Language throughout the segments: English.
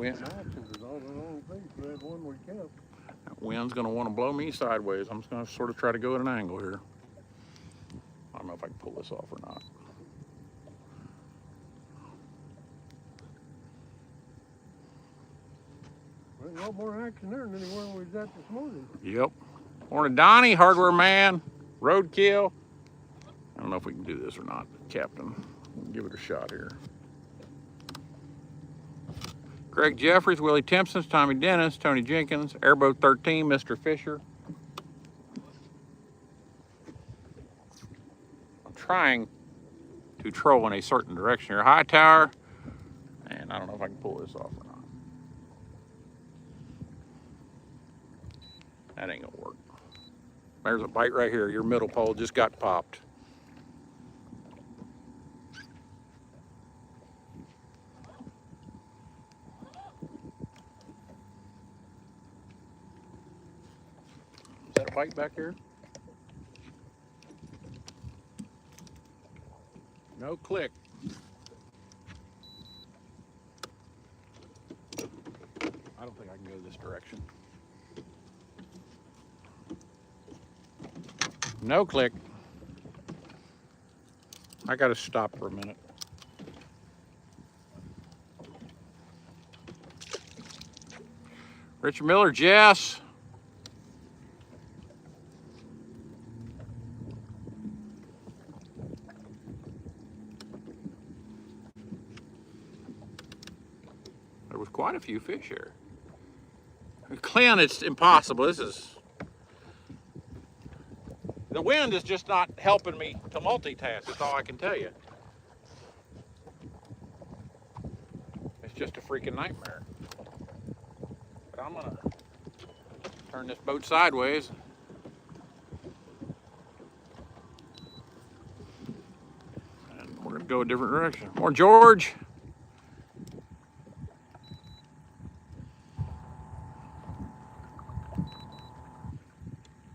wind. That wind's going to want to blow me sideways. I'm just going to sort of try to go at an angle here. I don't know if I can pull this off or not. There's a lot more action there than anywhere we was at this morning. Yep. Morning, Donnie, hardware man, roadkill. I don't know if we can do this or not, Captain. We'll give it a shot here. Greg Jeffries, Willie Timpson, Tommy Dennis, Tony Jenkins, Airboat 13, Mr. Fisher. I'm trying to troll in a certain direction here. High tower, and I don't know if I can pull this off or not. That ain't gonna work. There's a bite right here. Your middle pole just got popped. Is that a bite back here? No click. I don't think I can go this direction. No click. I gotta stop for a minute. Richard Miller, Jess. There was quite a few fish here. Clint, it's impossible. The wind is just not helping me to multitask, that's all I can tell you. It's just a freaking nightmare. But I'm gonna turn this boat sideways. And we're gonna go a different direction. More George.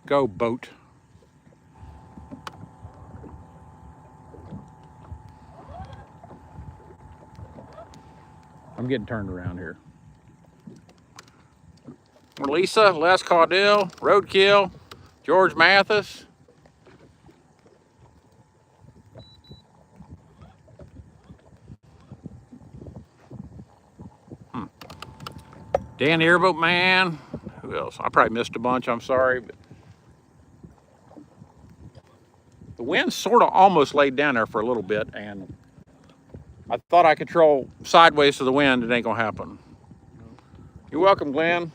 Go boat. I'm getting turned around here. Lisa, Les Caudell, Roadkill, George Mathis. Dan Airboat Man. Who else? I probably missed a bunch, I'm sorry. But the wind sort of almost laid down there for a little bit, and I thought I could troll sideways to the wind. It ain't gonna happen. You're welcome, Glenn.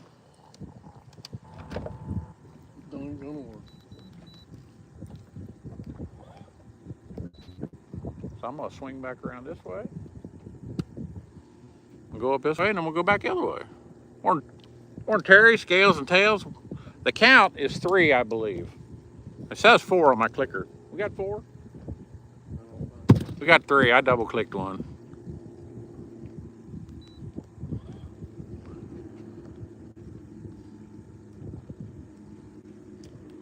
Don't gonna work. So I'm gonna swing back around this way. We'll go up this way, and then we'll go back the other way. Morning, Terry, Scales and Tails. The count is 3, I believe. It says 4 on my clicker. We got 4? We got 3. I double clicked one.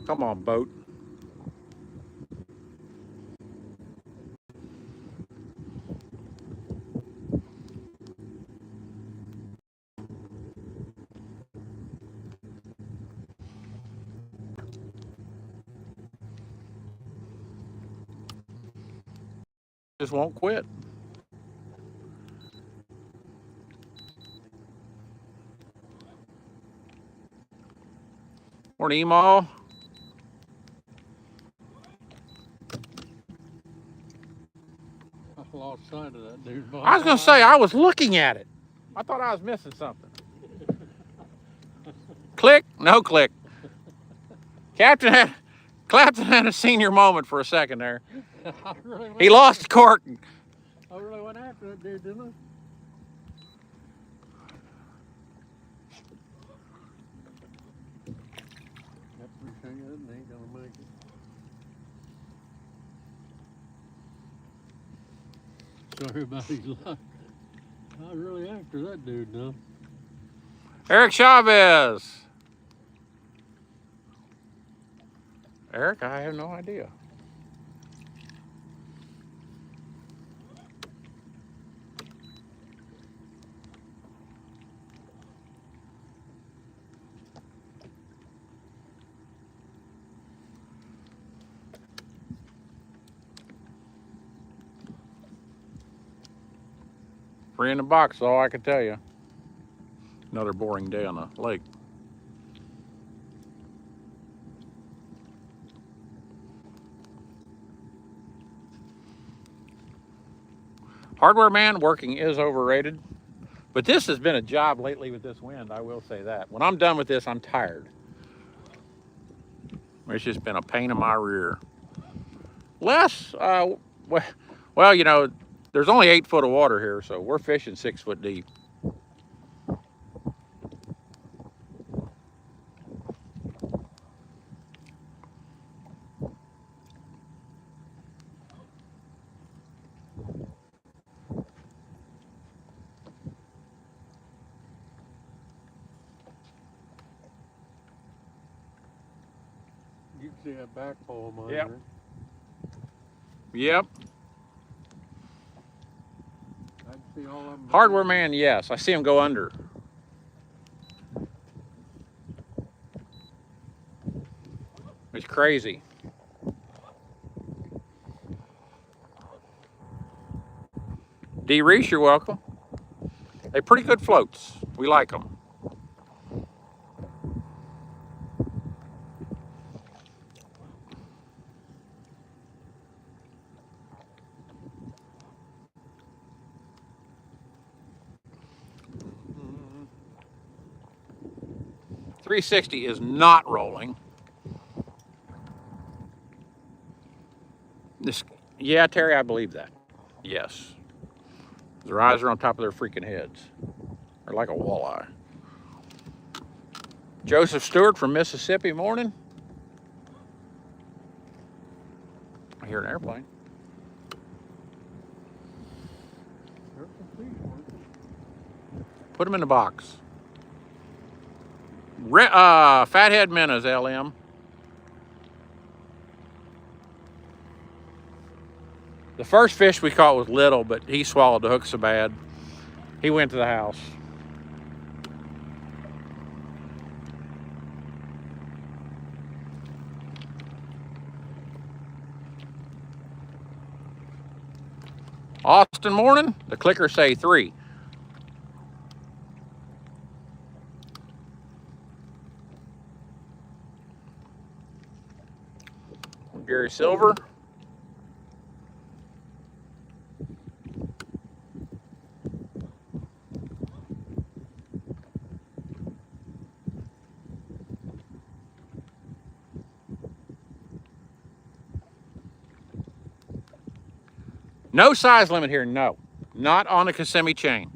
Come on, boat. Just won't quit. Morning, Email. I lost sight of that dude. I was gonna say, I was looking at it. I thought I was missing something. Click, no click. Captain had a senior moment for a second there. He lost cork. I really went after that dude, didn't I? That thing ain't gonna make it. Sorry about his luck. I was really after that dude, though. Eric Chavez. Eric, I have no idea. Three in the box, all I can tell you. Another boring day on the lake. Hardware man, working is overrated. But this has been a job lately with this wind, I will say that. When I'm done with this, I'm tired. It's just been a pain in my rear. Less, well, you know, there's only 8 foot of water here, so we're fishing 6 foot deep. You can see that back pole of mine Yep. there. Yep. I can see all of them. Hardware man, yes. I see him go under. It's crazy. D. Reese, you're welcome. They're pretty good floats. We like them. .360 is not rolling. This, yeah, Terry, I believe that. Yes. Their eyes are on top of their freaking heads. They're like a walleye. Joseph Stewart from Mississippi, morning. I hear an airplane. There's some fish, weren't there? Put them in the box. Fathead minnows, LM. The first fish we caught was little, but he swallowed the hook so bad. He went to the house. Austin, morning. The clickers say 3. Gary Silver. No size limit here, no. Not on the Kissimmee chain.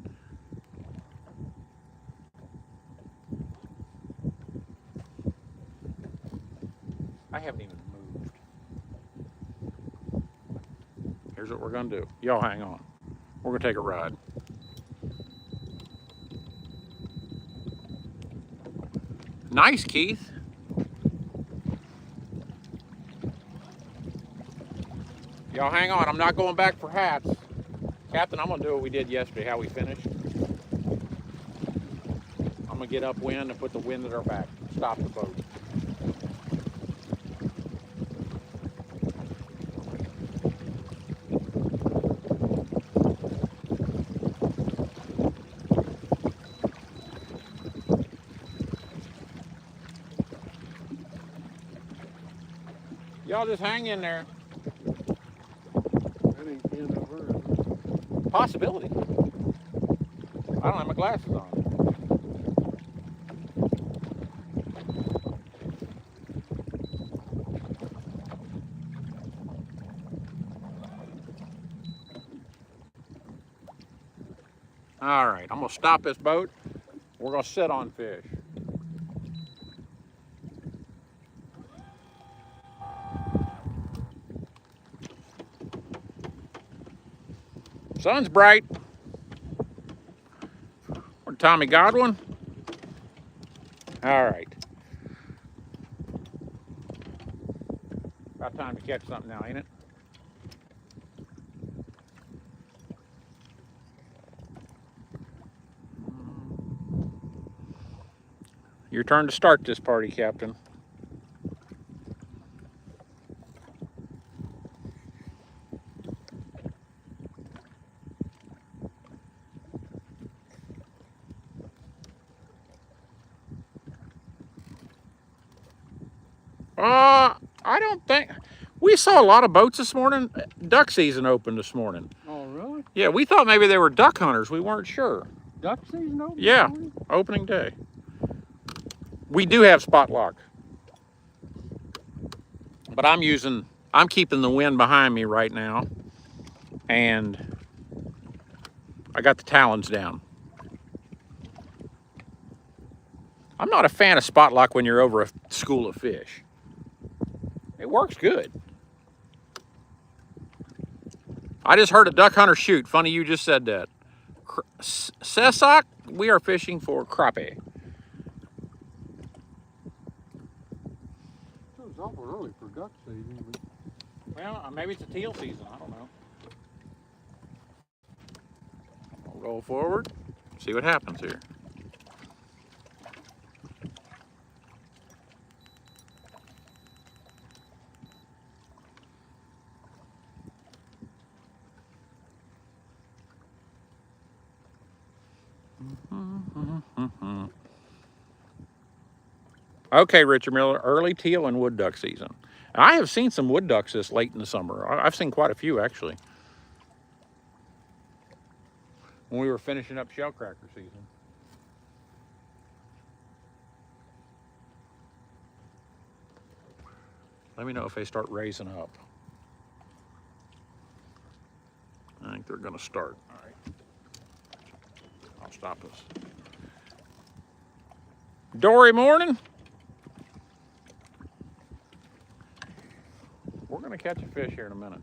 I haven't even moved. Here's what we're gonna do. Y'all hang on. We're gonna take a ride. Nice, Keith. Y'all hang on, I'm not going back for hats. Captain, I'm gonna do what we did yesterday, how we finished. I'm gonna get upwind and put the wind at our back. Stop the boat. Y'all just hang in there. That ain't Ken over. Possibility. I don't have my glasses on. All right, I'm gonna stop this boat. We're gonna sit on fish. Sun's bright. We're Tommy Godwin. All right. About time to catch something now, ain't it? Your turn to start this party, Captain. I don't think we saw a lot of boats this morning. Duck season opened this morning. Oh, really? Yeah, we thought maybe they were duck hunters. We weren't sure. Duck season open? Yeah, opening day. We do have spot lock, but I'm keeping the wind behind me right now, and I got the talons down. I'm not a fan of spot lock when you're over a school of fish. It works good. I just heard a duck hunter shoot. Funny you just said that. Sessock, we are fishing for crappie. It's awful early for duck season. But... Well, maybe it's a teal season. I don't know. I'll roll forward, see what happens here. Okay, Richard Miller, early teal and wood duck season. I have seen some wood ducks this late in the summer. I've seen quite a few, actually. When we were finishing up shellcracker season. Let me know if they start raising up. I think they're gonna start. All right. I'll stop us. Dory morning. We're gonna catch a fish here in a minute.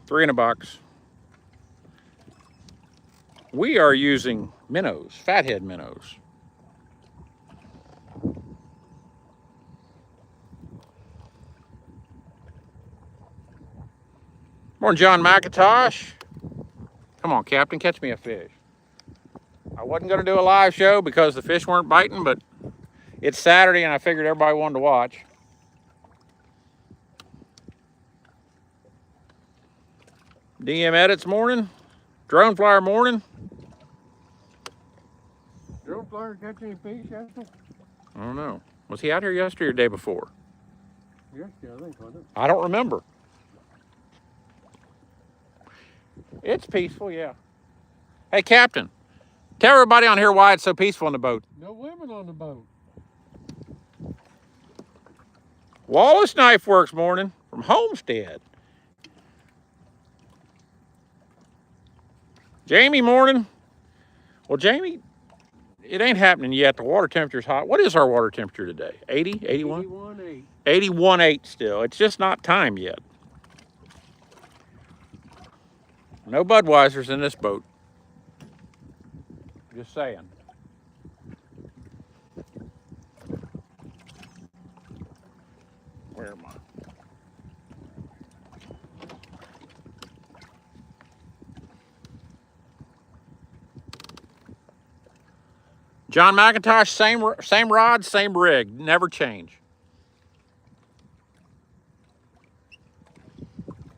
Three in a box. We are using minnows, fathead minnows. Morning, John McIntosh. Come on, Captain, catch me a fish. I wasn't going to do a live show because the fish weren't biting, but it's Saturday and I figured everybody wanted to watch. DM edits morning. Drone flyer morning. Drone flyer catch any fish after? I don't know. Was he out here yesterday or the day before? Yesterday, I think, wasn't it? I don't remember. It's peaceful, yeah. Hey, Captain, tell everybody on here why it's so peaceful in the boat. No women on the boat. Wallace Knife Works morning from Homestead. Jamie morning. Well, Jamie, it ain't happening yet. The water temperature's hot. What is our water temperature today? 80, 81? 81.8. 81.8 still. It's just not time yet. No Budweisers in this boat. Just saying. Where am I? John McIntosh, same rod, same rig, never change.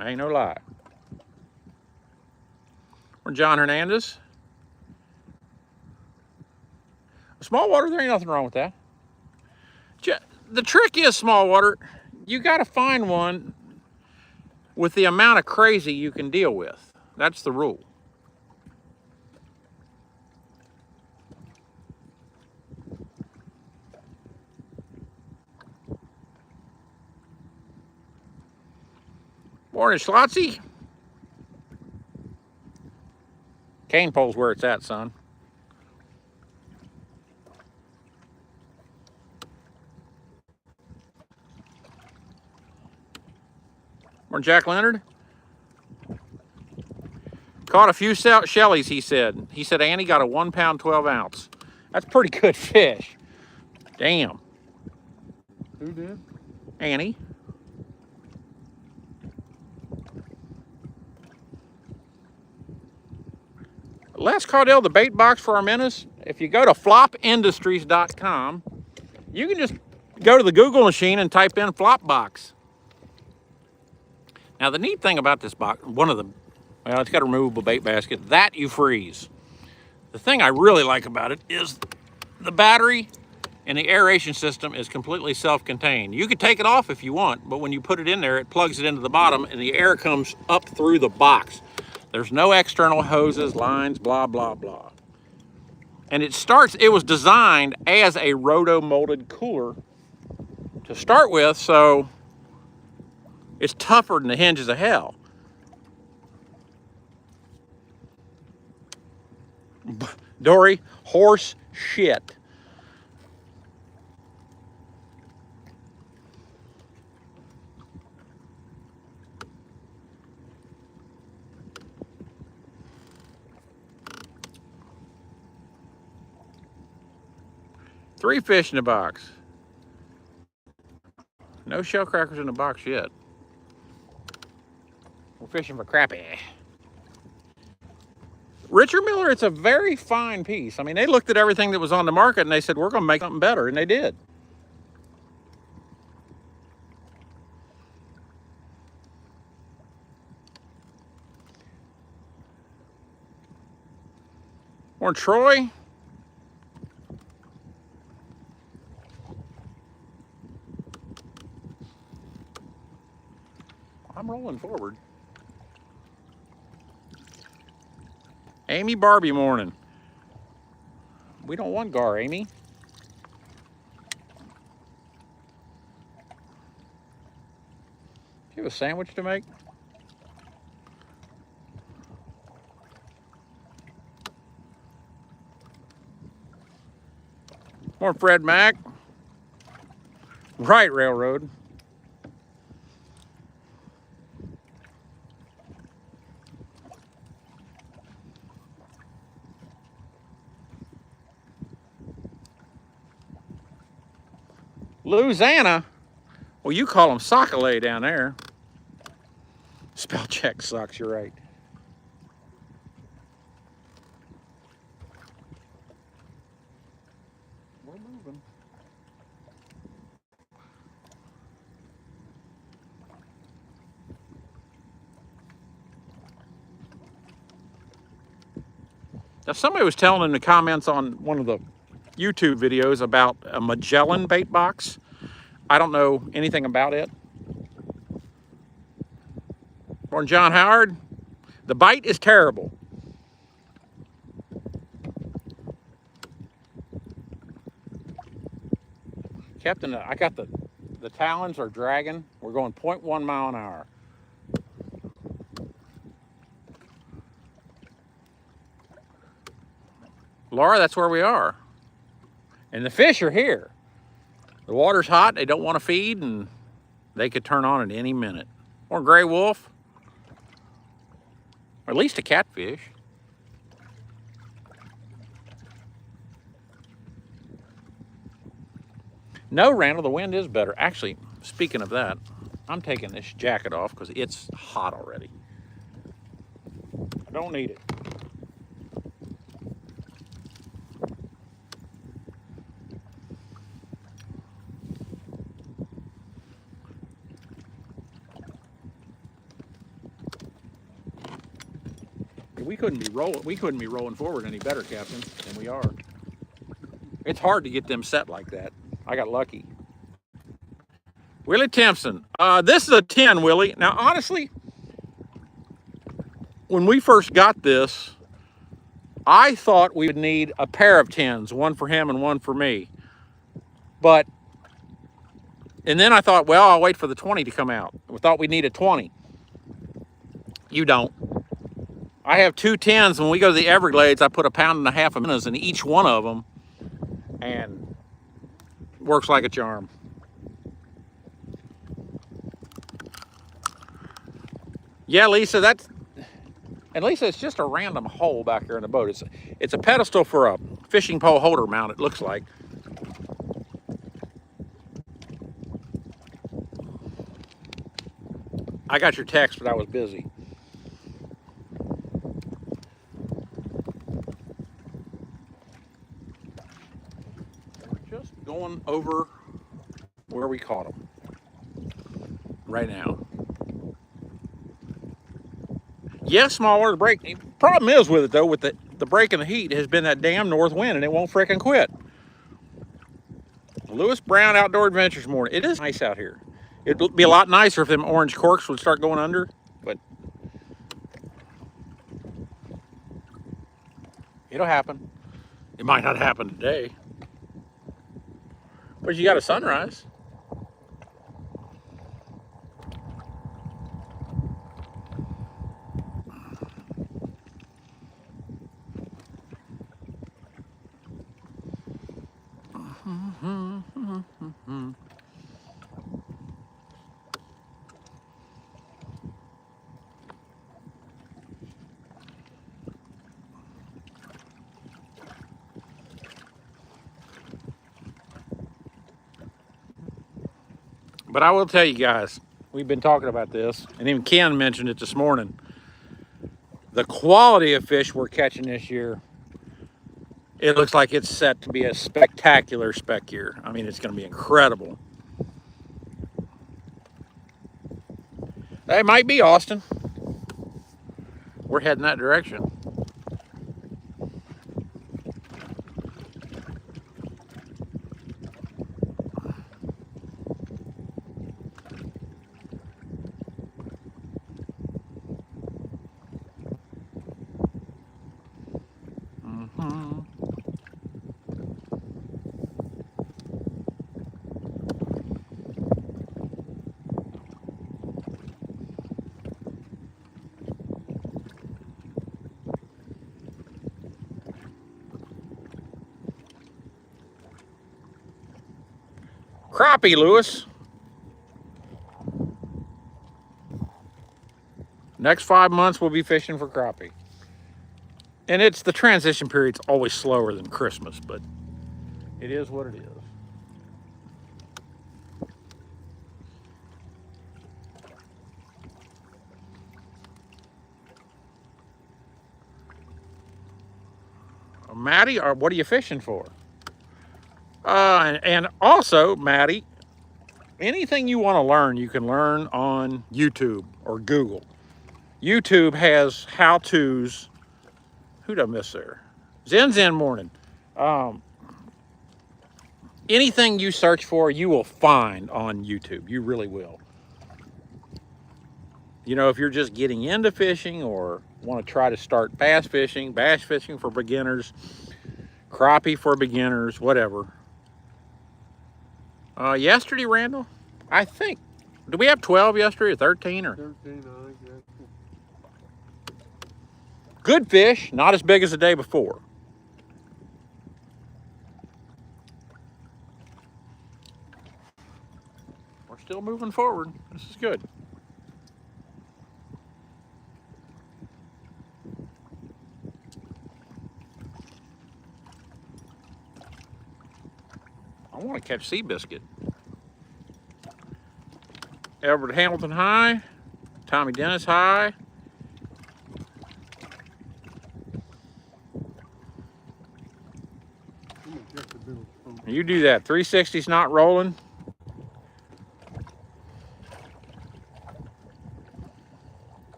Ain't no lie. Or John Hernandez. Small water, there ain't nothing wrong with that. The trick is small water, you got to find one with the amount of crazy you can deal with. That's the rule. Morning, Schlotzy. Cane pole's where it's at, son. Morning, Jack Leonard. Caught a few shellies, he said. He said Annie got a 1 pound, 12 ounce. That's pretty good fish. Damn. Who did? Annie. Les Caudell, the bait box for our menace. If you go to flopindustries.com, you can just go to the Google machine and type in flop box. Now, the neat thing about this box, Well, it's got a removable bait basket. That you freeze. The thing I really like about it is the battery and the aeration system is completely self-contained. You could take it off if you want, but when you put it in there, it plugs it into the bottom and the air comes up through the box. There's no external hoses, lines, blah, blah, blah. And it was designed as a roto-molded cooler to start with, so it's tougher than the hinges of hell. Dory, horse shit. Three fish in the box. No shell crackers in the box yet. We're fishing for crappie. Richard Miller, it's a very fine piece. I mean, they looked at everything that was on the market and they said, we're going to make something better, and they did. Or Troy. I'm rolling forward. Amy Barbie morning. We don't want gar, Amy. Do you have a sandwich to make? Morning, Fred Mack. Right, Railroad. Louisiana? Well, you call them sockeye down there. Spell check sucks, you're right. We're moving. Now, somebody was telling in the comments on one of the YouTube videos about a Magellan bait box. I don't know anything about it. Morning, John Howard. The bite is terrible. Captain, I got the talons are dragging. We're going 0.1 mile an hour. Laura, that's where we are. And the fish are here. The water's hot, they don't want to feed, and they could turn on at any minute. Or gray wolf. Or at least a catfish. No, Randall, the wind is better. Actually, speaking of that, I'm taking this jacket off because it's hot already. I don't need it. We couldn't be rolling forward any better, Captain, than we are. It's hard to get them set like that. I got lucky. Willie Timpson. This is a 10, Willie. Now, honestly, when we first got this, I thought we would need a pair of 10s, one for him and one for me. And then I thought, well, I'll wait for the 20 to come out. We thought we'd need a 20. You don't. I have 2 10s. When we go to the Everglades, I put 1.5 pounds of minnows in each one of them, and works like a charm. Yeah, Lisa, Lisa, it's just a random hole back here in the boat. It's a pedestal for a fishing pole holder mount, it looks like. I got your text, but I was busy. We're just going over where we caught them right now. Yes, small water break. The problem is with it though, with the break and the heat has been that damn north wind, and it won't frickin' quit. Lewis Brown Outdoor Adventures morning. It is nice out here. It'd be a lot nicer if them orange corks would start going under, but it'll happen. It might not happen today, but you got a sunrise. But I will tell you guys, we've been talking about this, and even Ken mentioned it this morning. The quality of fish we're catching this year, it looks like it's set to be a spectacular spec year. I mean, it's going to be incredible. It might be Austin. We're heading that direction. Crappie, Lewis. Next 5 months we'll be fishing for crappie. And it's the transition period's always slower than Christmas, but it is what it is. Maddie, or what are you fishing for? And also, Maddie, anything you want to learn, you can learn on YouTube or Google. YouTube has how-tos. Who'd I miss there? Zen Morning. Anything you search for, you will find on YouTube. You really will. You know, if you're just getting into fishing or want to try to start bass fishing for beginners, crappie for beginners, whatever. Yesterday, Randall, I think, did we have 12 yesterday or 13? Or 13, I think. Good fish, not as big as the day before. We're still moving forward. This is good. I want to catch sea biscuit. Everett Hamilton high, Tommy Dennis high. You do that. 360's not rolling.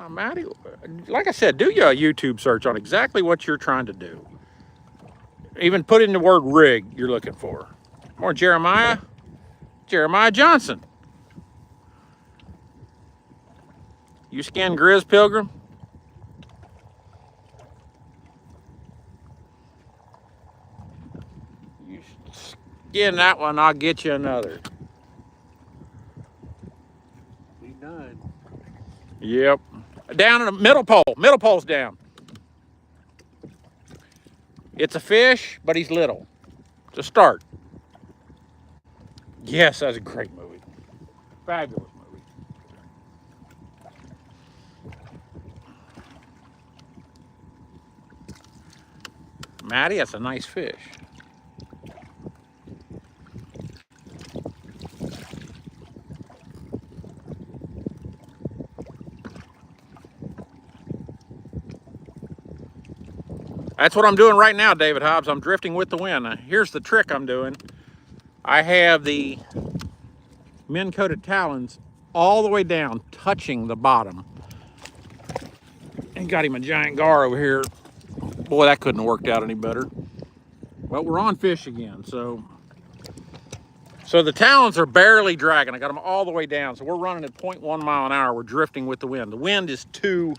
Maddie, like I said, do your YouTube search on exactly what you're trying to do. Even put in the word rig you're looking for. Or Jeremiah Johnson. You scan Grizz Pilgrim? You scan that one, I'll get you another. He died. Yep. Down in the middle pole. Middle pole's down. It's a fish, but he's little. To start. Yes, that's a great movie. Fabulous movie. Maddie, that's a nice fish. That's what I'm doing right now, David Hobbs. I'm drifting with the wind. Now, here's the trick I'm doing. I have the Minn-coated talons all the way down, touching the bottom. And got him a giant gar over here. Boy, that couldn't have worked out any better. Well, we're on fish again, so the talons are barely dragging. I got them all the way down, so we're running at 0.1 mile an hour. We're drifting with the wind. The wind is too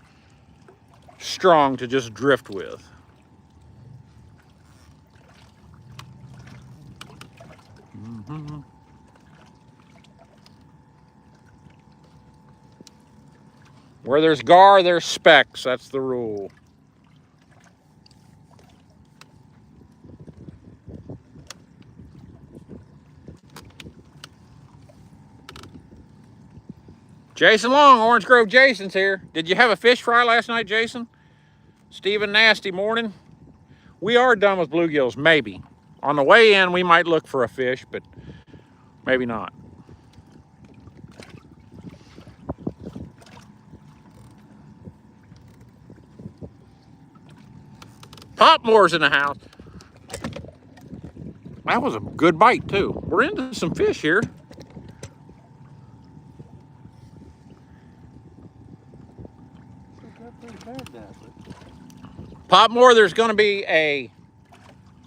strong to just drift with. Mm-hmm. Where there's gar, there's specks. That's the rule. Jason Long, Orange Grove Jason's here. Did you have a fish fry last night, Jason? Stephen Nasty, morning. We are done with bluegills, maybe. On the way in, we might look for a fish, but maybe not. Popmore's in the house. That was a good bite, too. We're into some fish here. Popmore, there's going to be a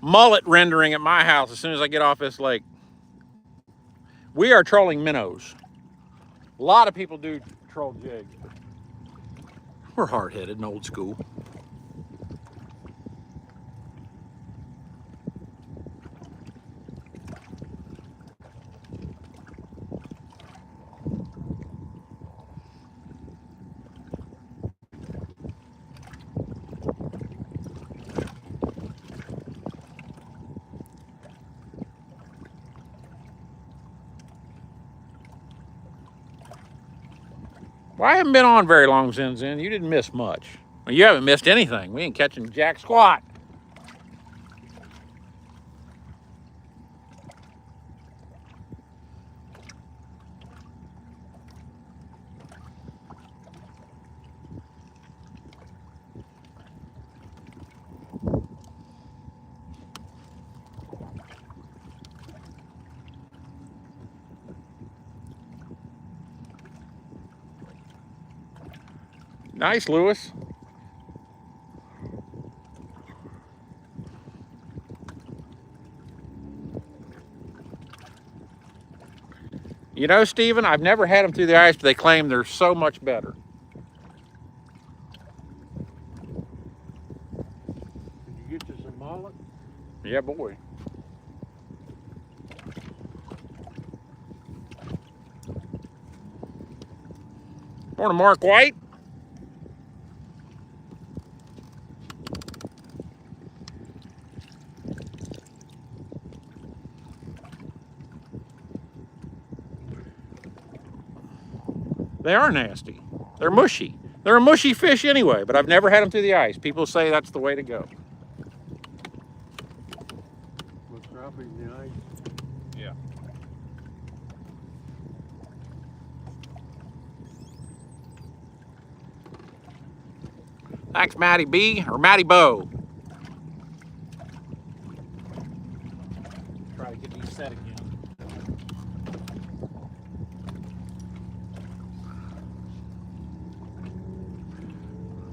mullet rendering at my house as soon as I get off this lake. We are trolling minnows. A lot of people do troll jigs. We're hard-headed and old school. Well, I haven't been on very long since then. You didn't miss much. Well, you haven't missed anything. We ain't catching jack squat. Nice, Lewis. You know, Stephen, I've never had them through the ice, but they claim they're so much better. Did you get you some mullet? Yeah, boy. Morning, Mark White. They are nasty. They're mushy. They're a mushy fish anyway, but I've never had them through the ice. People say that's the way to go. With crappie in the ice. Yeah. Thanks, Matty B, or Matty Bo. Try to get these set again.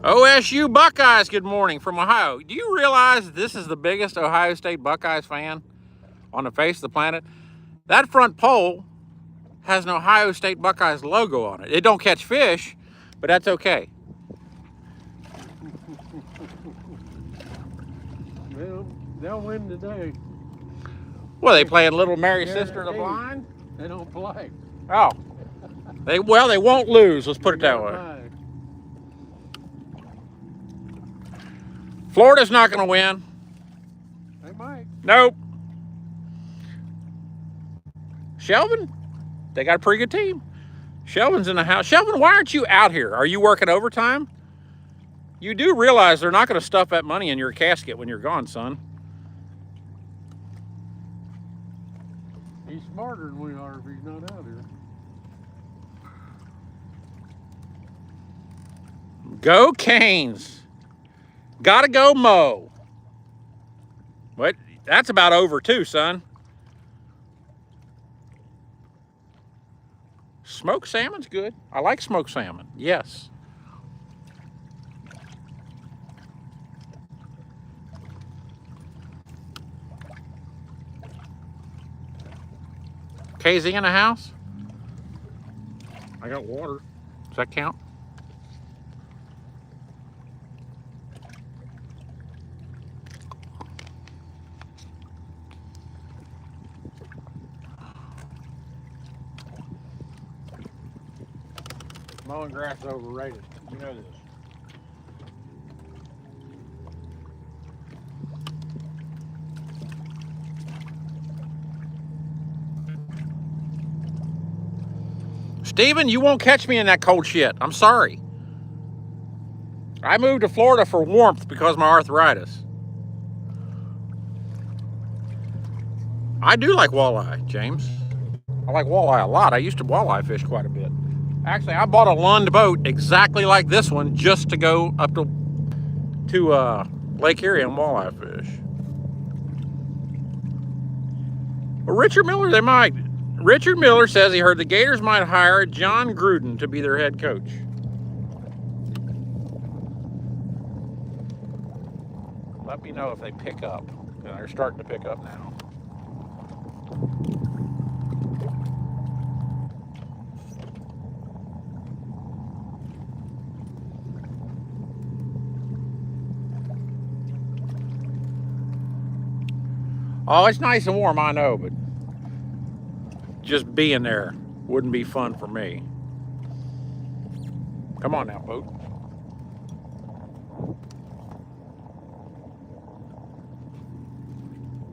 OSU Buckeyes, good morning from Ohio. Do you realize this is the biggest Ohio State Buckeyes fan on the face of the planet? That front pole has an Ohio State Buckeyes logo on it. It don't catch fish, but that's okay. Well, they'll win today. Well, they playing Little Mary Sister of the Blind? They don't play. Oh. They won't lose, let's put it that way. Florida's not going to win. They might. Nope. Shelvin, they got a pretty good team. Shelvin's in the house. Shelvin, why aren't you out here? Are you working overtime? You do realize they're not going to stuff that money in your casket when you're gone, son. He's smarter than we are if he's not out here. Go Canes. Gotta go Mo. What? That's about over too, son. Smoked salmon's good. I like smoked salmon. Yes. KZ in the house? I got water. Does that count? Mowing grass is overrated. You know this. Steven, you won't catch me in that cold shit. I'm sorry. I moved to Florida for warmth because of my arthritis. I do like walleye, James. I like walleye a lot. I used to walleye fish quite a bit. Actually, I bought a Lund boat exactly like this one just to go up to Lake Erie and walleye fish. Well, Richard Miller says he heard the Gators might hire John Gruden to be their head coach. Let me know if they pick up. They're starting to pick up now. Oh, it's nice and warm, I know, but just being there wouldn't be fun for me. Come on now, boat.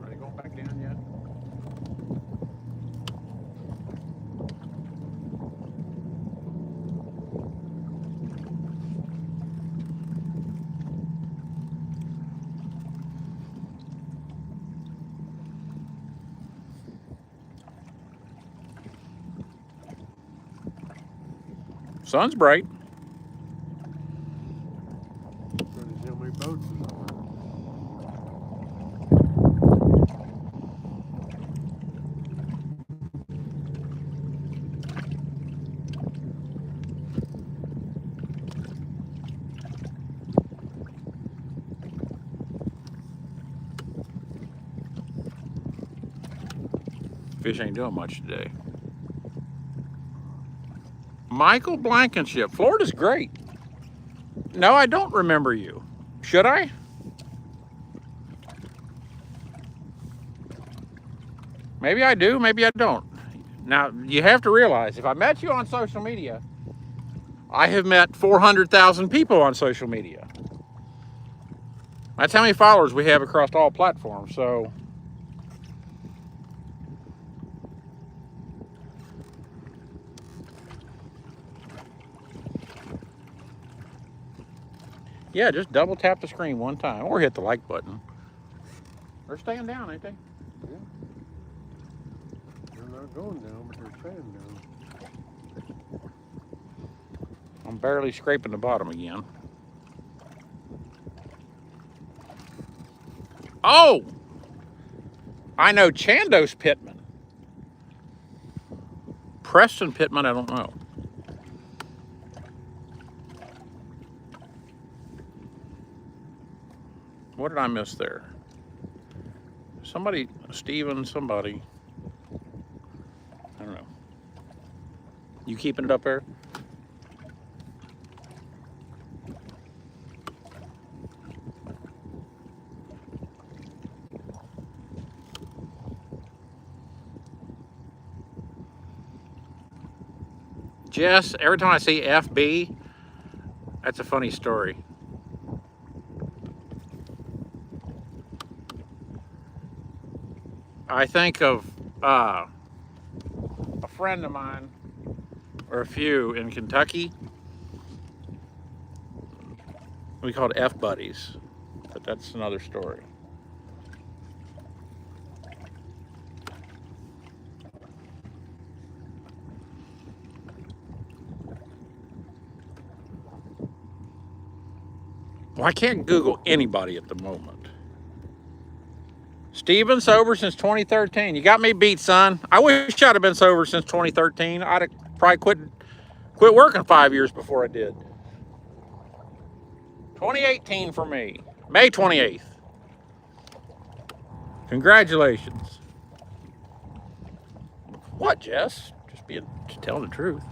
Are they going back down yet? Sun's bright. How many boats is on? Fish ain't doing much today. Michael Blankenship. Florida's great. No, I don't remember you. Should I? Maybe I do, maybe I don't. Now, you have to realize, if I met you on social media, I have met 400,000 people on social media. That's how many followers we have across all platforms, so. Yeah, just double tap the screen one time or hit the like button. They're staying down, ain't they? Yeah. They're not going down, but they're staying down. I'm barely scraping the bottom again. Oh! I know Chandos Pittman. Preston Pittman, I don't know. What did I miss there? Somebody, Steven, somebody. I don't know. You keeping it up there? Jess, every time I see FB, that's a funny story. I think of a friend of mine, or a few in Kentucky. We called F buddies, but that's another story. Well, I can't Google anybody at the moment. Steven, sober since 2013. You got me beat, son. I wish I'd have been sober since 2013. I'd have probably quit working 5 years before I did. 2018 for me. May 28th. Congratulations. What, Jess? Just telling the truth.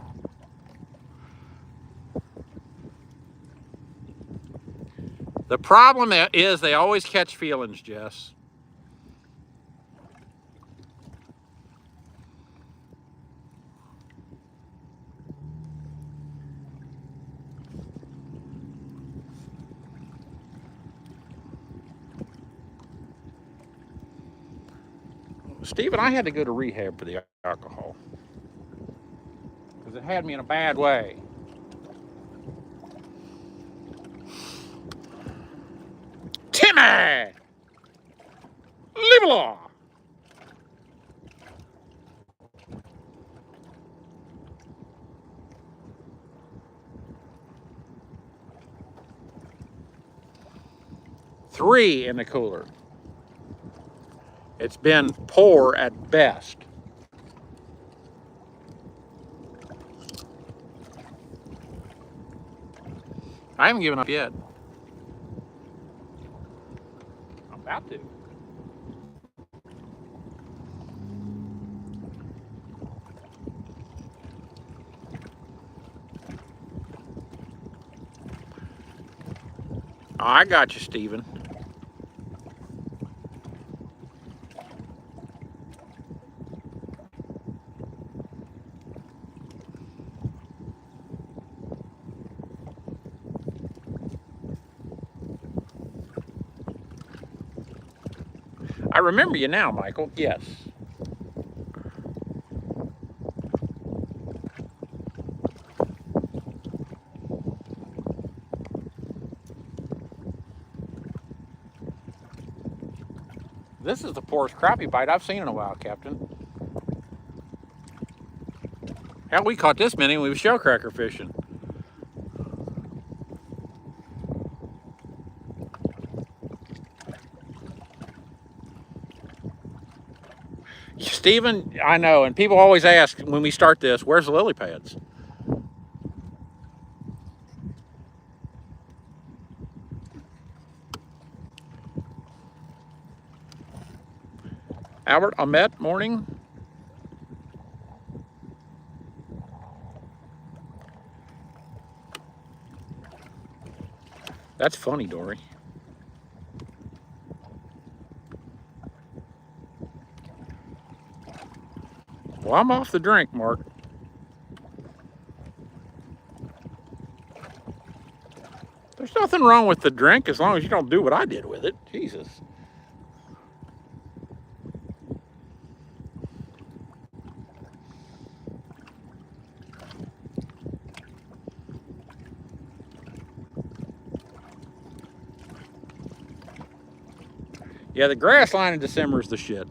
The problem is they always catch feelings, Jess. Steve and I had to go to rehab for the alcohol because it had me in a bad way. Timmy! Leave alone! Three in the cooler. It's been poor at best. I haven't given up yet. I'm about to. I got you, Steven. I remember you now, Michael. Yes. This is the poorest crappie bite I've seen in a while, Captain. Hell, we caught this many when we were shellcracker fishing. Steven, I know, and people always ask when we start this, where's the lily pads? Albert, Ahmet, morning. That's funny, Dory. Well, I'm off the drink, Mark. There's nothing wrong with the drink as long as you don't do what I did with it. Jesus. Yeah, the grass line in December is the shit.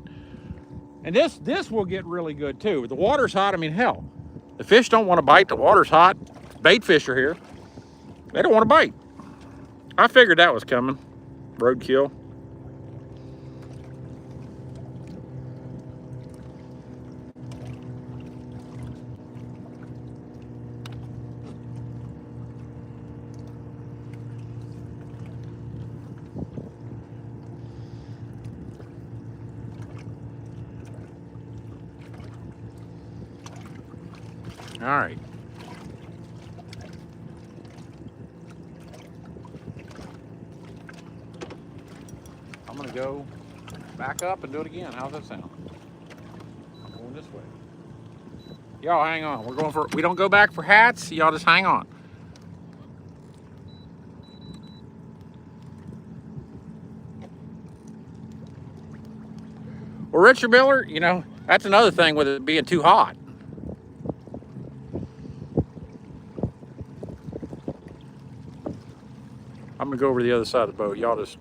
And this will get really good too. The water's hot. I mean, hell, the fish don't want to bite. The water's hot. Bait fish are here. They don't want to bite. I figured that was coming. Roadkill. All right. I'm gonna go back up and do it again. How's that sound? I'm going this way. Y'all hang on. We don't go back for hats. Y'all just hang on. Well, Richard Miller, you know, that's another thing with it being too hot. I'm gonna go over to the other side of the boat. Y'all just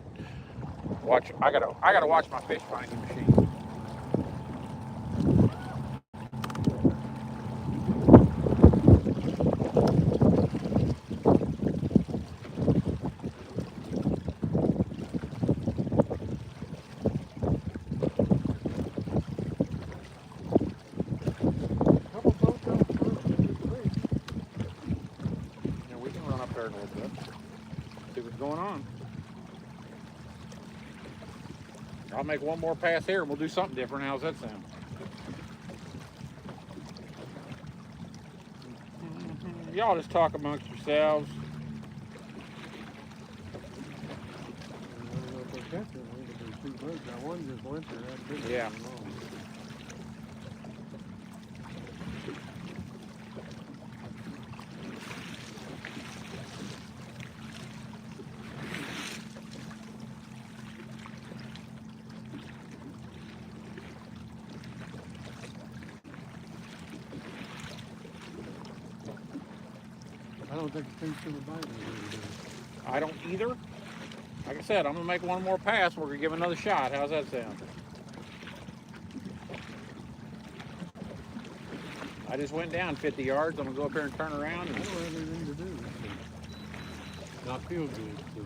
watch. I gotta watch my fish finding machine. We can run up there a little bit. See what's going on. I'll make one more pass here and we'll do something different. How's that sound? Y'all just talk amongst yourselves. I don't know if they're catching it. I think there's two boats. That one just went there. That big Yeah. one long. I don't think the fish gonna bite me. I don't either. Like I said, I'm gonna make one more pass. We're gonna give it another shot. How's that sound? I just went down 50 yards. I'm gonna go up here and turn around. I don't have anything to do. Not feel good. So.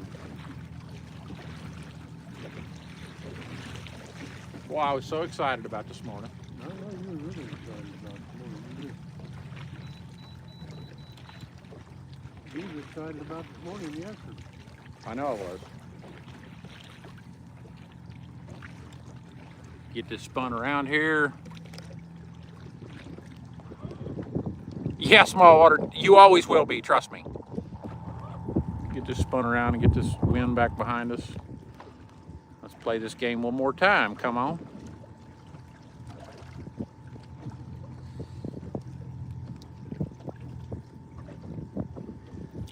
Well, I was so excited about this morning. I know you were really excited about the morning. You were excited about this morning yesterday. I know I was. Get this spun around here. Yeah, small water. You always will be, trust me. Get this spun around and get this wind back behind us. Let's play this game one more time. Come on.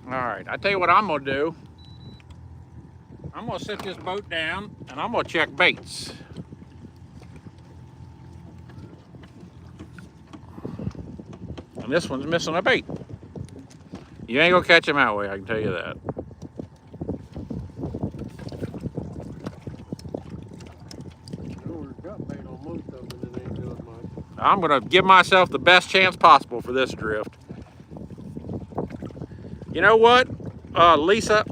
All right, I tell you what I'm gonna do. I'm gonna set this boat down and I'm gonna check baits. And this one's missing a bait. You ain't gonna catch him that way, I can tell you that. Got bait on most of them and it ain't doing much. I'm gonna give myself the best chance possible for this drift. You know what, Lisa?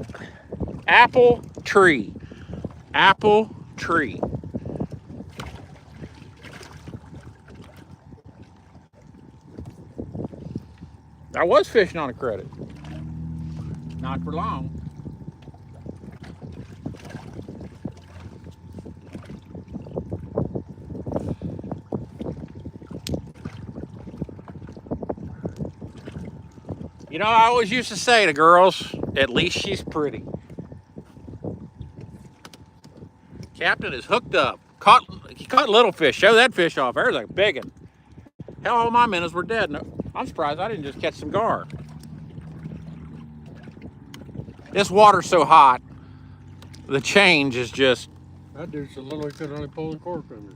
Apple tree. Apple tree. I was fishing on a credit. Not for long. You know, I always used to say to girls, at least she's pretty. Captain is hooked up. He caught little fish. Show that fish off. There's a big one. Hell, all my minnows were dead. No, I'm surprised I didn't just catch some gar. This water's so hot, the change is just... That dude's so little he could only pull the cork under.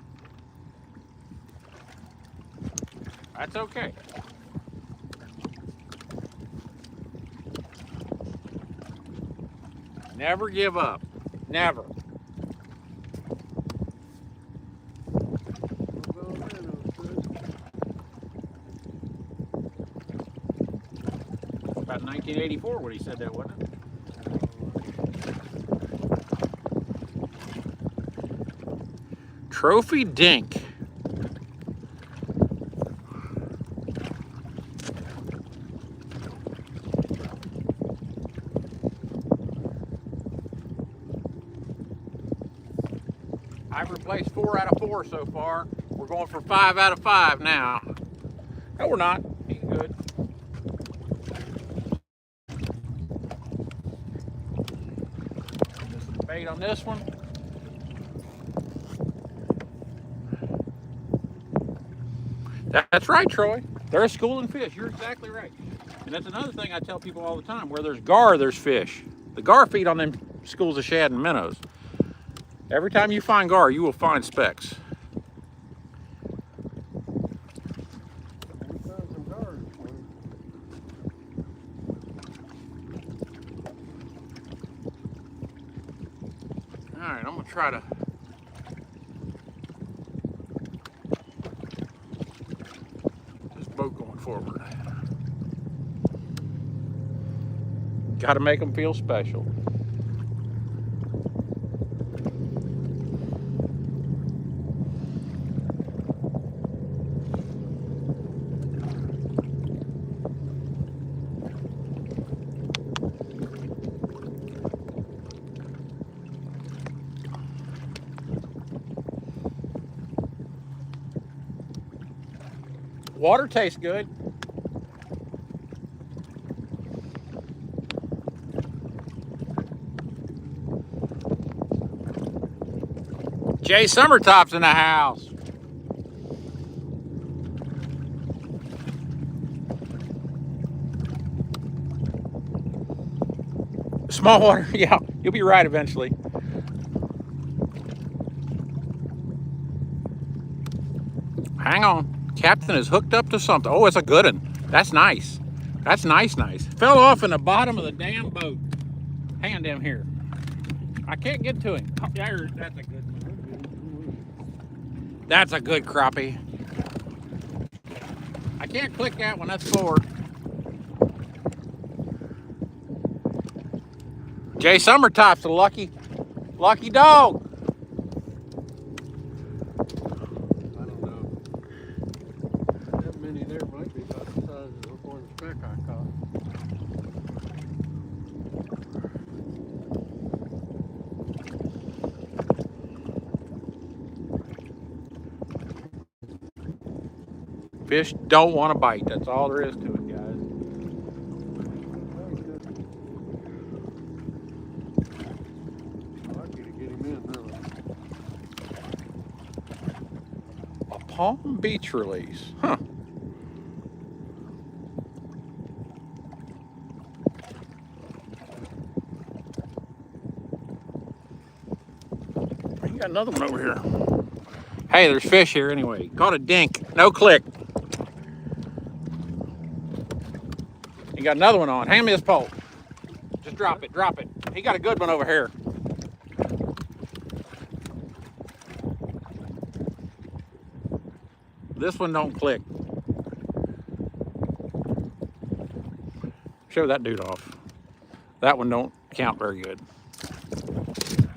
That's okay. Never give up. Never. About 1984 when he said that, wasn't it? Trophy dink. I've replaced 4 out of 4 so far. We're going for 5 out of 5 now. No, we're not. He's good. This is the bait on this one. That's right, Troy. They're a schooling fish. You're exactly right. And that's another thing I tell people all the time. Where there's gar, there's fish. The gar feed on them schools of shad and minnows. Every time you find gar, you will find specks. All right, I'm gonna try to this boat going forward. Got to make them feel special. Water tastes good. Jay Summertop's in the house. Small water, yeah, you'll be right eventually. Hang on. Captain is hooked up to something. Oh, it's a good one. That's nice. That's nice. Fell off in the bottom of the damn boat. Hang on down here. I can't get to him. Oh, there, that's a good one. That's a good crappie. I can't click that one. That's 4. Jay Summertop's a lucky dog. I don't know. That many there might be about the size of the one speck I caught. Fish don't want to bite. That's all there is to it, guys. Lucky to get him in, really. A Palm Beach release. Huh. You got another one over here. Hey, there's fish here anyway. Caught a dink. No click. You got another one on. Hand me this pole. Just drop it. He got a good one over here. This one don't click. Show that dude off. That one don't count very good.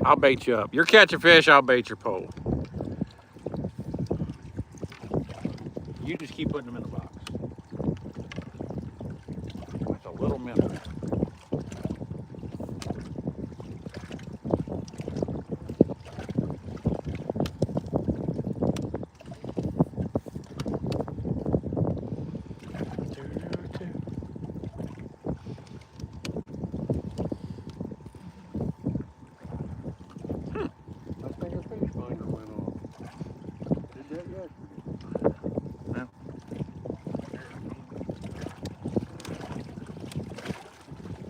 I'll bait you up. You're catching fish, I'll bait your pole. You just keep putting them in the box. That's a little minnow. I think a fish finder went off. Did that yesterday.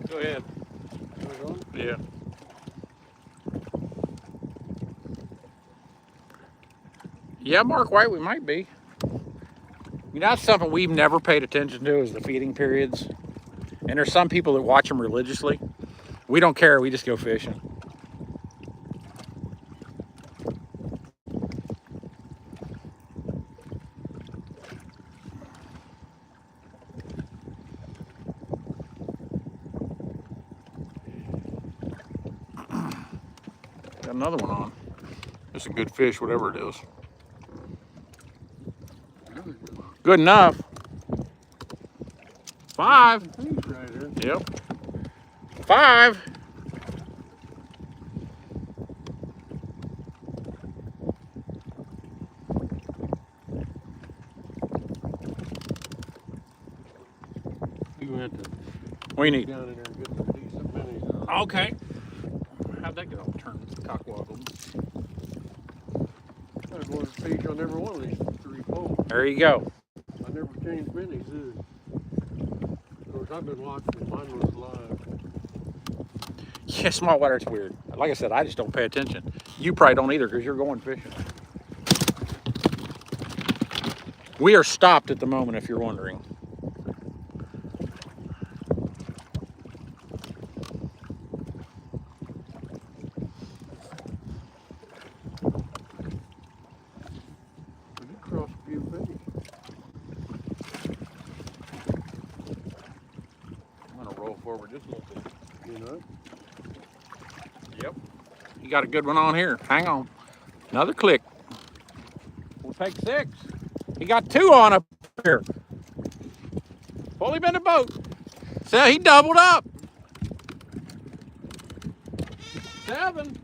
Go ahead. Was it on? Yeah. Yeah, Mark White, we might be. You know, that's something we've never paid attention to is the feeding periods. And there's some people that watch them religiously. We don't care, we just go fishing. Got another one on. It's a good fish, whatever it is. Good enough. 5. Fish right there. Yep. 5. You went to What do you need? down in there and get some decent minis. Okay. How'd that get all turned? Cockwoggled. I've wanted to fish on every one of these 3 poles. There you go. I never changed minis, either. Of course, I've been watching. Mine was live. Yeah, small water, it's weird. Like I said, I just don't pay attention. You probably don't either because you're going fishing. We are stopped at the moment, if you're wondering. I did cross a few fish. I'm going to roll forward just a little bit. You know? Yep. You got a good one on here. Hang on. Another click. We'll take 6. He got 2 on up here. Pull him in the boat. So he doubled up. 7.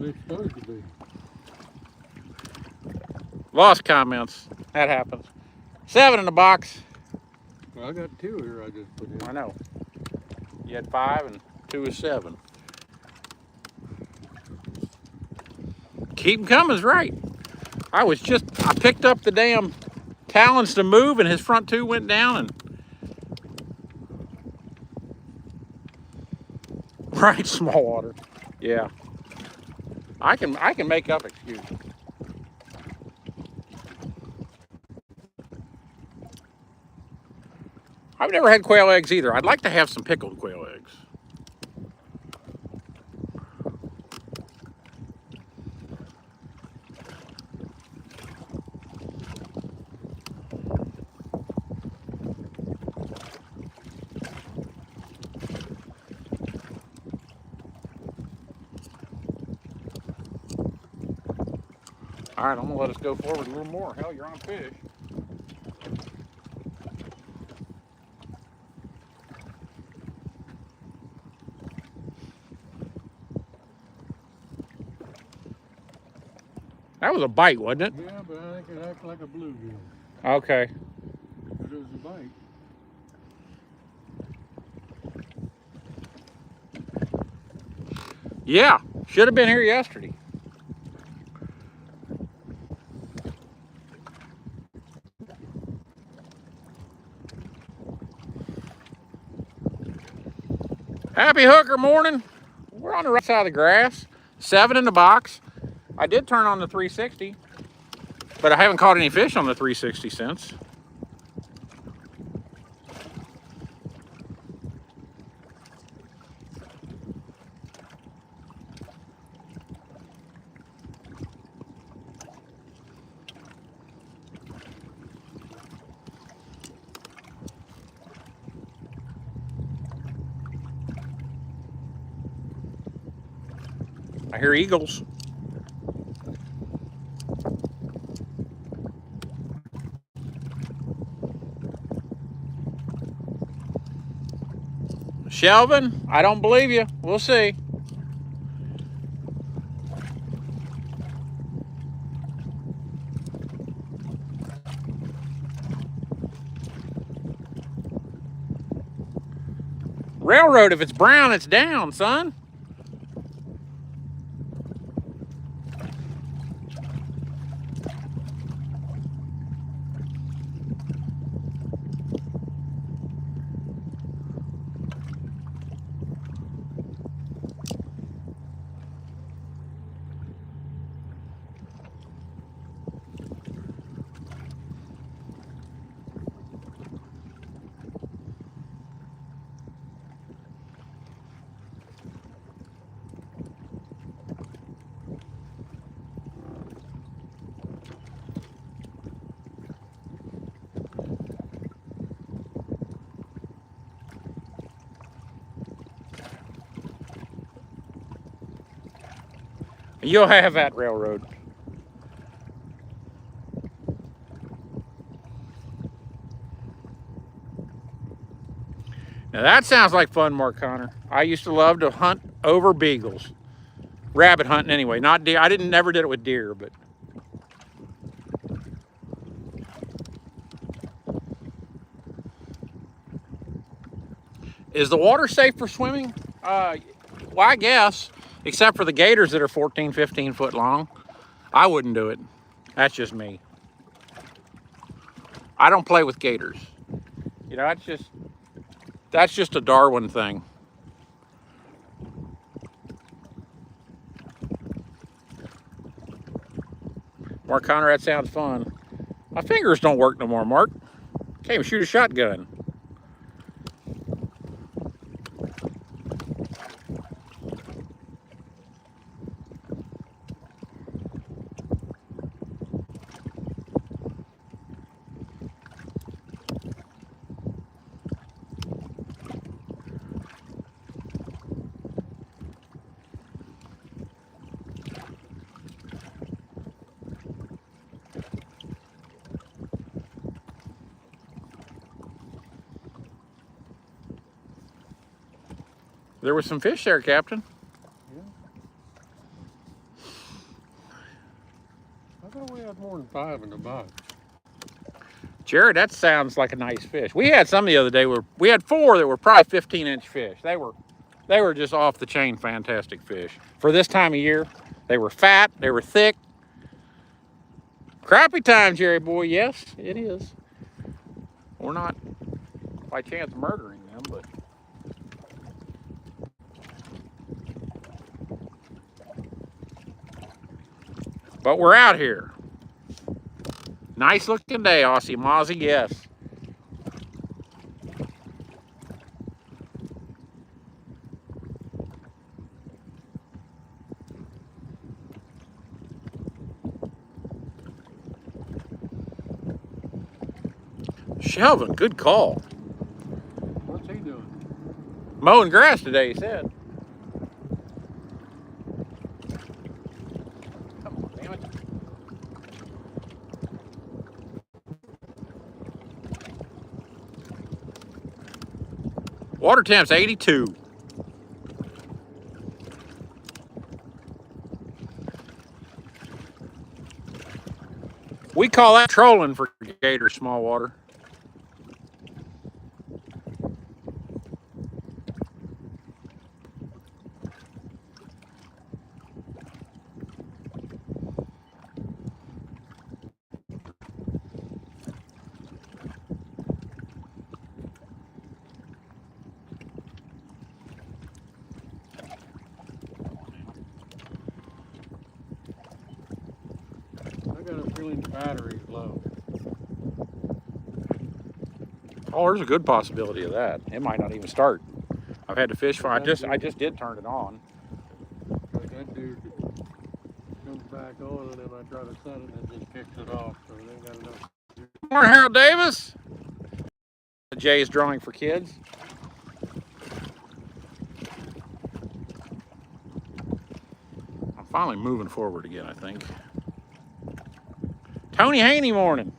they supposed to be. Lost comments. That happens. 7 in the box. Well, I got 2 here I just put in. I know. You had 5 and 2 is 7. Keep 'em coming's right. I picked up the damn talons to move and his front 2 went down and right, small water. Yeah. I can make up excuses. I've never had quail eggs either. I'd like to have some pickled quail eggs. All right, I'm gonna let us go forward a little more. Hell, you're on fish. That was a bite, wasn't it? Yeah, but I think it acts like a bluegill. Okay. But it was a bite. Yeah, should have been here yesterday. Happy hooker morning. We're on the right side of the grass. 7 in the box. I did turn on the 360, but I haven't caught any fish on the 360 since. I hear eagles. Shelvin, I don't believe you. We'll see. Railroad, if it's brown, it's down, son. You'll have that, railroad. Now that sounds like fun, Mark Connor. I used to love to hunt over beagles. Rabbit hunting anyway, not deer. I never did it with deer, but. Is the water safe for swimming? Well, I guess, except for the gators that are 14, 15 foot long. I wouldn't do it. That's just me. I don't play with gators. You know, that's just a Darwin thing. Mark Connor, that sounds fun. My fingers don't work no more, Mark. Can't even shoot a shotgun. There was some fish there, Captain. got more than 5 in the box. Jared, that sounds like a nice fish. We had some the other day where we had 4 that were probably 15-inch fish. They were just off the chain fantastic fish. For this time of year, they were fat, they were thick. Crappie time, Jerry boy, yes, it is. We're not by chance murdering them, but we're out here. Nice looking day, Aussie Mozzie, yes. Shelvin, good call. What's he doing? Mowing grass today, he said. Come on, damn it. Water temp's 82. We call that trolling for gator small water. I got a feeling the battery's low. Oh, there's a good possibility of that. It might not even start. I've had to fish for. I just did turn it on. But that dude comes back on and then I try to set it and it just kicks it off. So they ain't got enough. Morning, Harold Davis. Jay's drawing for kids. I'm finally moving forward again, I think. Tony Haney morning.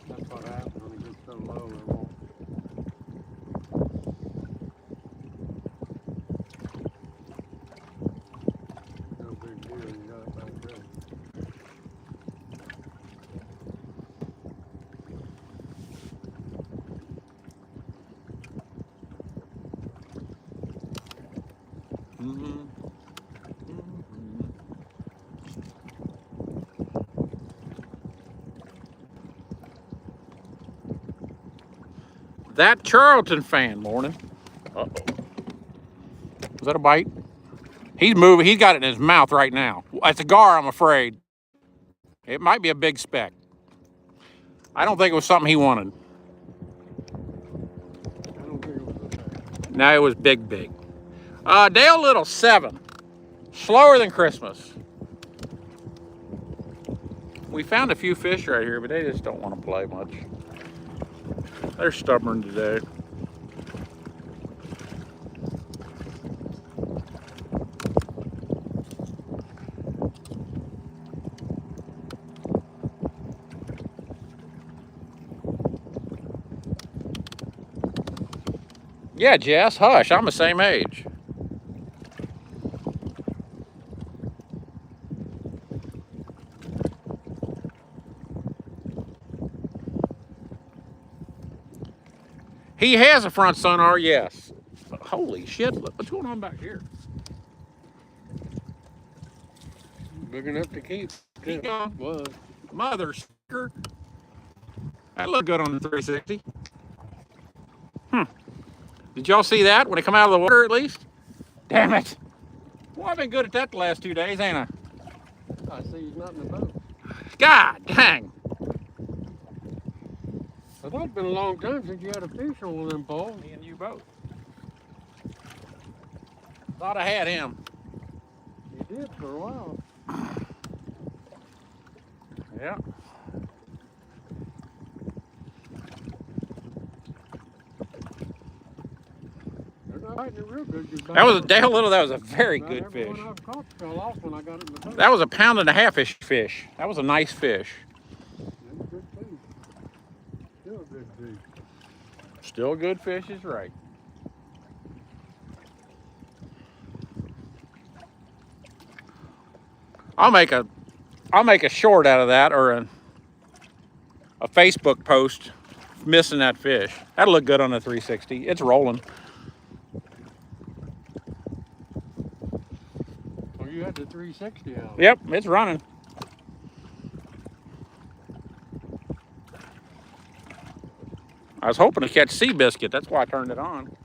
That's what happens when it gets so low. It won't. No big deal. You got it back there. That Charlton fan morning. Uh-oh. Was that a bite? He's moving. He's got it in his mouth right now. It's a gar, I'm afraid. It might be a big speck. I don't think it was something he wanted. I don't think it was okay. No, it was big. Dale Little, 7. Slower than Christmas. We found a few fish right here, but they just don't want to play much. They're stubborn today. Yeah, Jess, hush, I'm the same age. He has a front sonar, yes. But holy shit, look, what's going on back here? Big enough to keep. Keep going. Was. Mother sucker. That looked good on the 360. Did y'all see that when it come out of the water at least? Damn it. Well, I've been good at that the last 2 days, ain't I? I see he's not in the boat. God dang. I thought it'd been a long time since you had a fish on one of them poles. Me and you both. Thought I had him. You did for a while. Yeah. They're not biting it real good. That was a Dale Little. That was a very About good every fish. one I've caught fell off when I got it in the boat. That was a 1.5-pound-ish fish. That was a nice fish. That was good food. Still a good food. Still good fish is right. I'll make a short out of that, or a Facebook post missing that fish. That'll look good on a 360. It's rolling. Well, you had the 360 out. Yep, it's running. I was hoping to catch Seabiscuit. That's why I turned it on.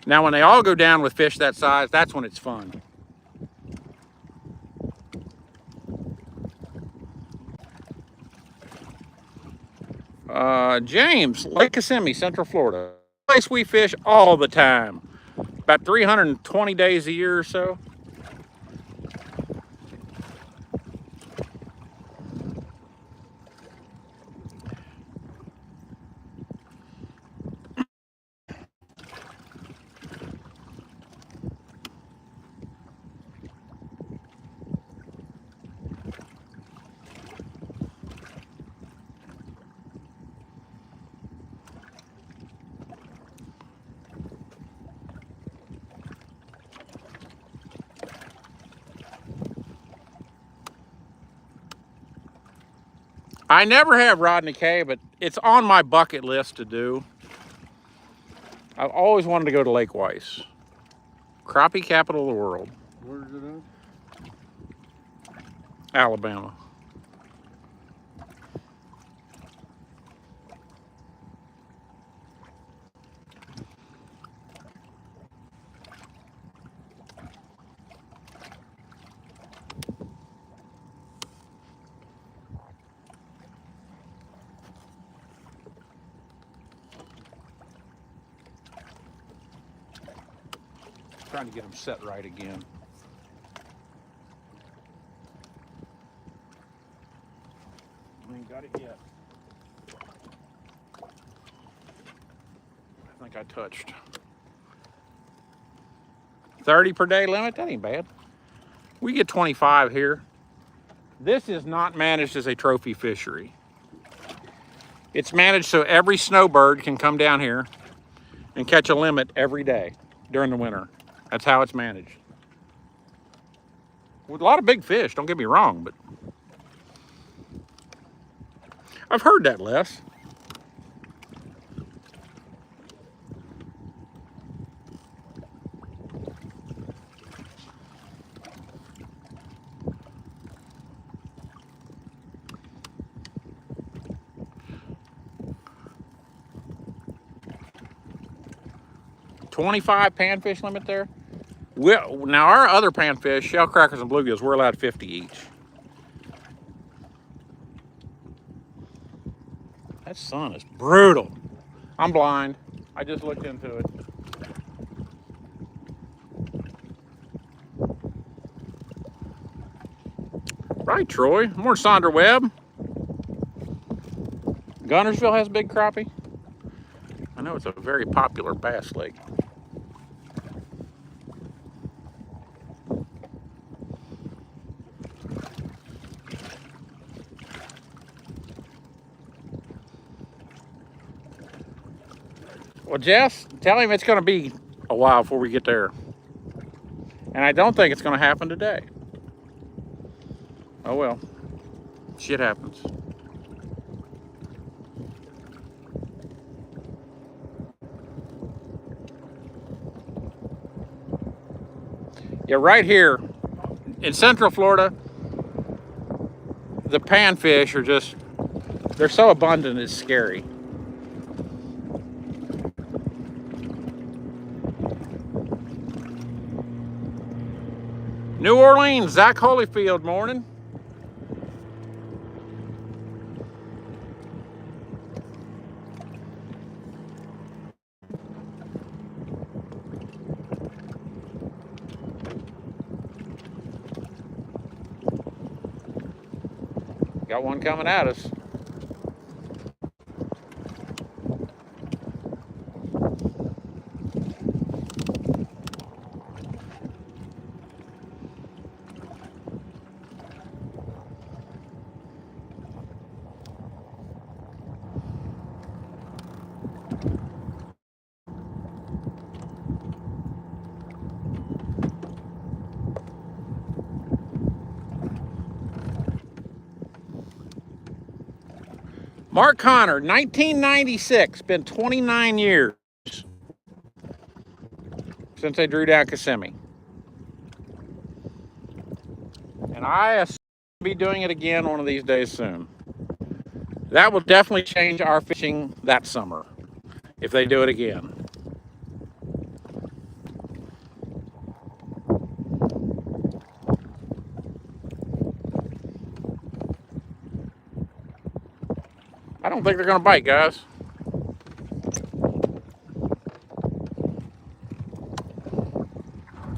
Now, when they all go down with fish that size, that's when it's fun. James, Lake Kissimmee, Central Florida. Place we fish all the time. About 320 days a year or so. I never have Rodney K, but it's on my bucket list to do. I've always wanted to go to Lake Weiss. Crappie capital of the world. Where's it at? Alabama. Trying to get them set right again. I ain't got it yet. I think I touched 30 per day limit. That ain't bad. We get 25 here. This is not managed as a trophy fishery. It's managed so every snowbird can come down here and catch a limit every day during the winter. That's how it's managed. With a lot of big fish, don't get me wrong, but I've heard that less. $25 panfish limit there. Now our other panfish, shell crackers and bluegills, we're allowed 50 each. That sun is brutal. I'm blind. I just looked into it. Right, Troy. More Sonder Webb. Gunnersville has big crappie. I know it's a very popular bass lake. Well, Jess, tell him it's going to be a while before we get there. And I don't think it's going to happen today. Oh well, shit happens. Yeah, right here in Central Florida, the panfish are just, they're so abundant it's scary. New Orleans, Zach Holyfield, morning. Got one coming at us. Mark Connor, 1996. Been 29 years since they drew down Kissimmee. And I assume we'll be doing it again one of these days soon. That will definitely change our fishing that summer if they do it again. I don't think they're going to bite, guys.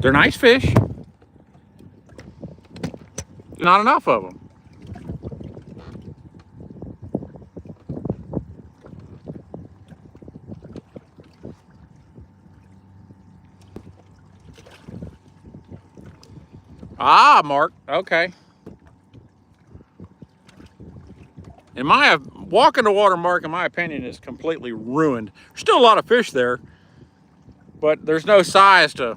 They're nice fish. Not enough of them. Ah, Mark. Okay. Walking the water, Mark, in my opinion, is completely ruined. There's still a lot of fish there, but there's no size to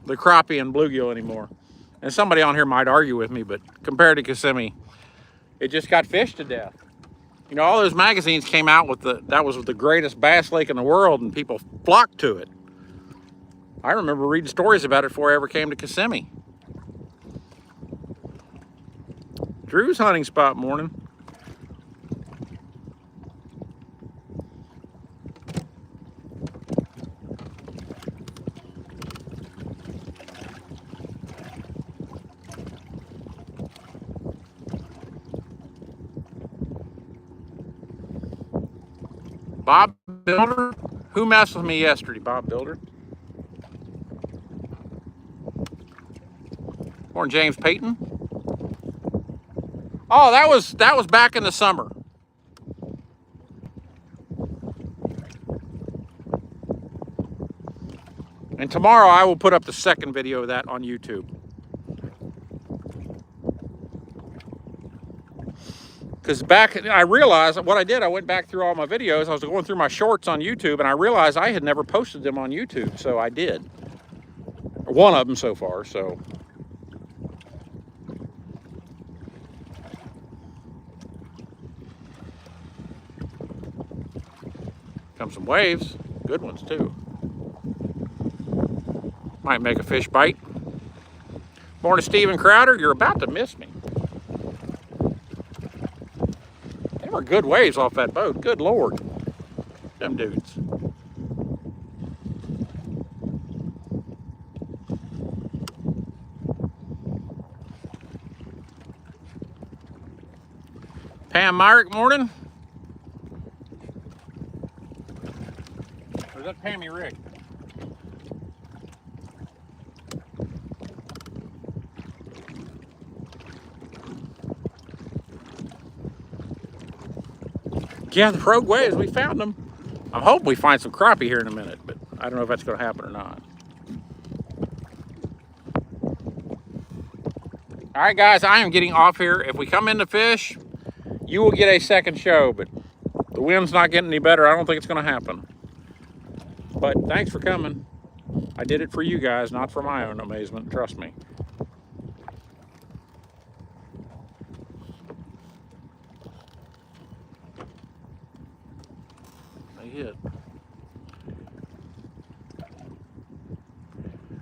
the crappie and bluegill anymore. And somebody on here might argue with me, but compared to Kissimmee, it just got fished to death. You know, all those magazines came out with that was the greatest bass lake in the world, and people flocked to it. I remember reading stories about it before I ever came to Kissimmee. Drew's hunting spot morning. Bob Builder? Who messed with me yesterday, Bob Builder? Morning, James Payton. Oh, that was back in the summer. And tomorrow I will put up the second video of that on YouTube. Because I realized what I did, I went back through all my videos. I was going through my shorts on YouTube, and I realized I had never posted them on YouTube, so I did. One of them so far, so. Come some waves, good ones too. Might make a fish bite. Morning, Stephen Crowder, you're about to miss me. They were good waves off that boat, good Lord. Them dudes. Pam Myrick, morning. Or is that Pammy Rick? Yeah, the rogue waves, we found them. I'm hoping we find some crappie here in a minute, but I don't know if that's going to happen or not. All right, guys, I am getting off here. If we come in to fish, you will get a second show, but the wind's not getting any better. I don't think it's going to happen. But thanks for coming. I did it for you guys, not for my own amazement. Trust me. They hit.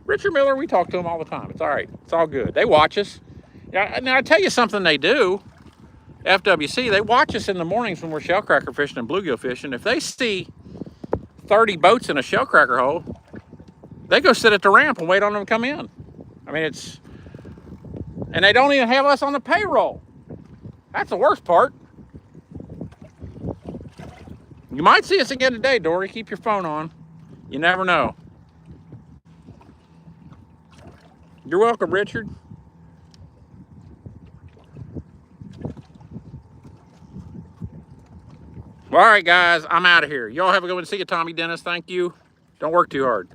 Richard Miller, we talk to him all the time. It's all right. It's all good. They watch us. Yeah, now I tell you something they do. FWC, they watch us in the mornings when we're shellcracker fishing and bluegill fishing. If they see 30 boats in a shellcracker hole, they go sit at the ramp and wait on them to come in. I mean, and they don't even have us on the payroll. That's the worst part. You might see us again today, Dory. Keep your phone on. You never know. You're welcome, Richard. All right, guys, I'm out of here. Y'all have a good one. See you, Tommy Dennis. Thank you. Don't work too hard.